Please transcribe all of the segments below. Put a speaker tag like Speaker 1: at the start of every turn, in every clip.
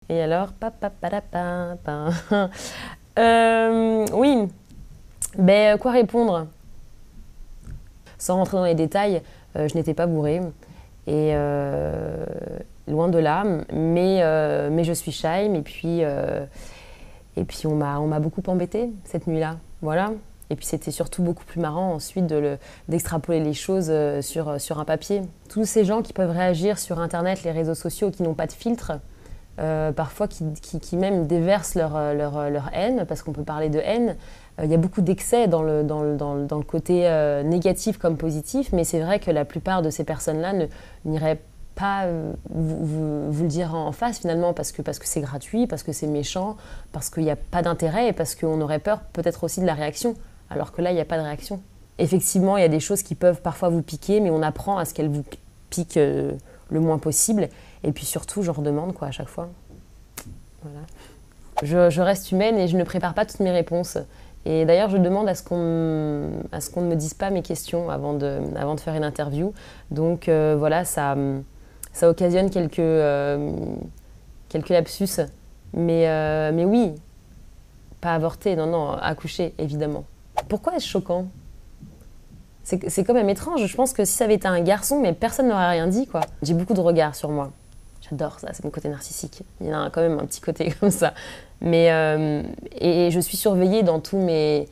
Speaker 1: Et alors, oui, ben, quoi répondre? Sans rentrer dans les détails, je n'étais pas bourrée. Et loin de là, mais je suis shy. Et puis on m'a beaucoup embêtée cette nuit-là. Voilà. Et puis c'était surtout beaucoup plus marrant ensuite d'extrapoler les choses sur un papier. Tous ces gens qui peuvent réagir sur Internet, les réseaux sociaux, qui n'ont pas de filtre, parfois qui même déversent leur haine, parce qu'on peut parler de haine. Il y a beaucoup d'excès dans le côté négatif comme positif, mais c'est vrai que la plupart de ces personnes-là n'iraient pas vous le dire en face finalement, parce que c'est gratuit, parce que c'est méchant, parce qu'il n'y a pas d'intérêt et parce qu'on aurait peur peut-être aussi de la réaction, alors que là, il n'y a pas de réaction. Effectivement, il y a des choses qui peuvent parfois vous piquer, mais on apprend à ce qu'elles vous piquent le moins possible. Et puis surtout, je redemande quoi à chaque fois. Voilà. Je reste humaine et je ne prépare pas toutes mes réponses. Et d'ailleurs, je demande à ce qu'on ne me dise pas mes questions avant de faire une interview. Donc voilà, ça occasionne quelques lapsus. Mais oui, pas avorter, non, accoucher, évidemment. Pourquoi est-ce choquant? C'est quand même étrange. Je pense que si ça avait été un garçon, mais personne n'aurait rien dit, quoi. J'ai beaucoup de regards sur moi. J'adore ça, c'est mon côté narcissique. Il y a quand même un petit côté comme ça. Et je suis surveillée dans tous mes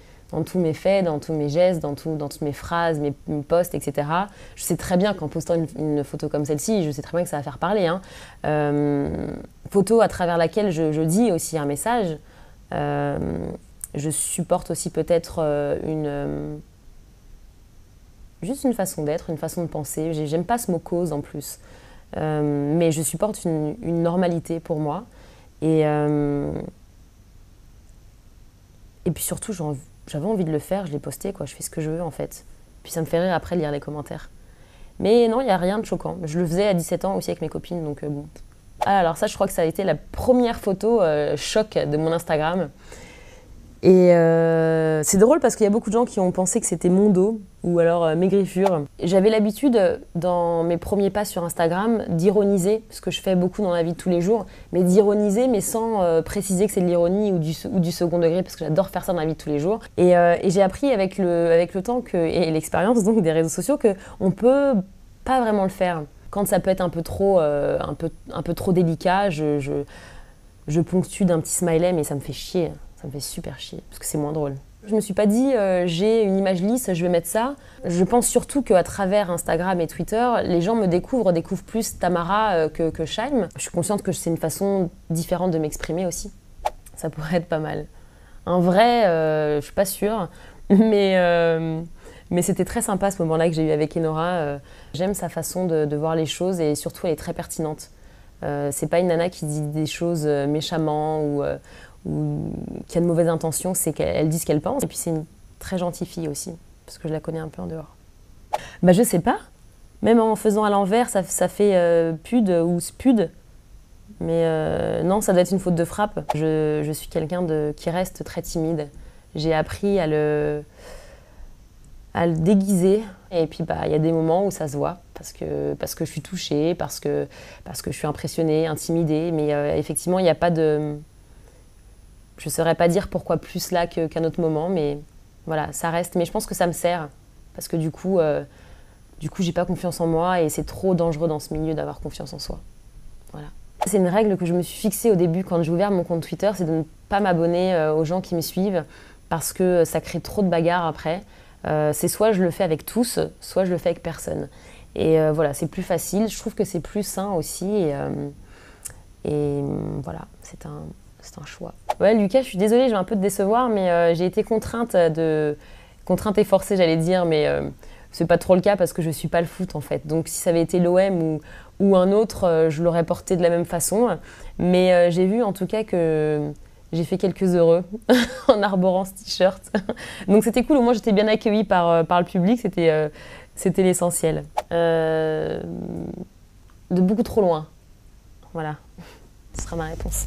Speaker 1: faits, dans tous mes gestes, dans toutes mes phrases, mes posts, etc. Je sais très bien qu'en postant une photo comme celle-ci, je sais très bien que ça va faire parler. Hein. Photo à travers laquelle je dis aussi un message. Je supporte aussi peut-être juste une façon d'être, une façon de penser. J'aime pas ce mot cause en plus. Mais je supporte une normalité pour moi. Et puis surtout, j'avais envie de le faire, je l'ai posté, quoi. Je fais ce que je veux en fait. Puis ça me fait rire après de lire les commentaires. Mais non, il n'y a rien de choquant. Je le faisais à 17 ans aussi avec mes copines, donc bon. Ah, alors ça, je crois que ça a été la première photo choc de mon Instagram. Et c'est drôle parce qu'il y a beaucoup de gens qui ont pensé que c'était mon dos ou alors mes griffures. J'avais l'habitude, dans mes premiers pas sur Instagram, d'ironiser, ce que je fais beaucoup dans la vie de tous les jours, mais d'ironiser, mais sans préciser que c'est de l'ironie ou du second degré, parce que j'adore faire ça dans la vie de tous les jours. Et j'ai appris avec le temps et l'expérience donc des réseaux sociaux qu'on peut pas vraiment le faire. Quand ça peut être un peu trop délicat, je ponctue d'un petit smiley, mais ça me fait chier. Ça me fait super chier, parce que c'est moins drôle. Je me suis pas dit, j'ai une image lisse, je vais mettre ça. Je pense surtout qu'à travers Instagram et Twitter, les gens me découvrent plus Tamara que Shaim. Je suis consciente que c'est une façon différente de m'exprimer aussi. Ça pourrait être pas mal. En vrai, je suis pas sûre, mais c'était très sympa ce moment-là que j'ai eu avec Enora. J'aime sa façon de voir les choses et surtout elle est très pertinente. C'est pas une nana qui dit des choses méchamment ou qui a de mauvaises intentions, c'est qu'elle dit ce qu'elle pense. Et puis c'est une très gentille fille aussi, parce que je la connais un peu en dehors. Bah je sais pas, même en faisant à l'envers, ça fait pud ou spud. Mais non, ça doit être une faute de frappe. Je suis quelqu'un qui reste très timide. J'ai appris à le déguiser. Et puis bah il y a des moments où ça se voit, parce que je suis touchée, parce que je suis impressionnée, intimidée. Mais effectivement, il n'y a pas de... Je ne saurais pas dire pourquoi plus là qu'à autre moment, mais voilà, ça reste. Mais je pense que ça me sert, parce que du coup, j'ai pas confiance en moi et c'est trop dangereux dans ce milieu d'avoir confiance en soi. Voilà. C'est une règle que je me suis fixée au début quand j'ai ouvert mon compte Twitter, c'est de ne pas m'abonner aux gens qui me suivent, parce que ça crée trop de bagarres après. C'est soit je le fais avec tous, soit je le fais avec personne. Et voilà, c'est plus facile. Je trouve que c'est plus sain aussi. Et voilà, c'est un choix. Ouais, Lucas, je suis désolée, je vais un peu te décevoir, mais j'ai été contrainte et forcée, j'allais dire, mais c'est pas trop le cas parce que je suis pas le foot en fait. Donc si ça avait été l'OM ou un autre, je l'aurais porté de la même façon. Mais j'ai vu en tout cas que j'ai fait quelques heureux en arborant ce t-shirt. Donc c'était cool, au moins j'étais bien accueillie par le public, c'était l'essentiel. De beaucoup trop loin. Voilà, ce sera ma réponse.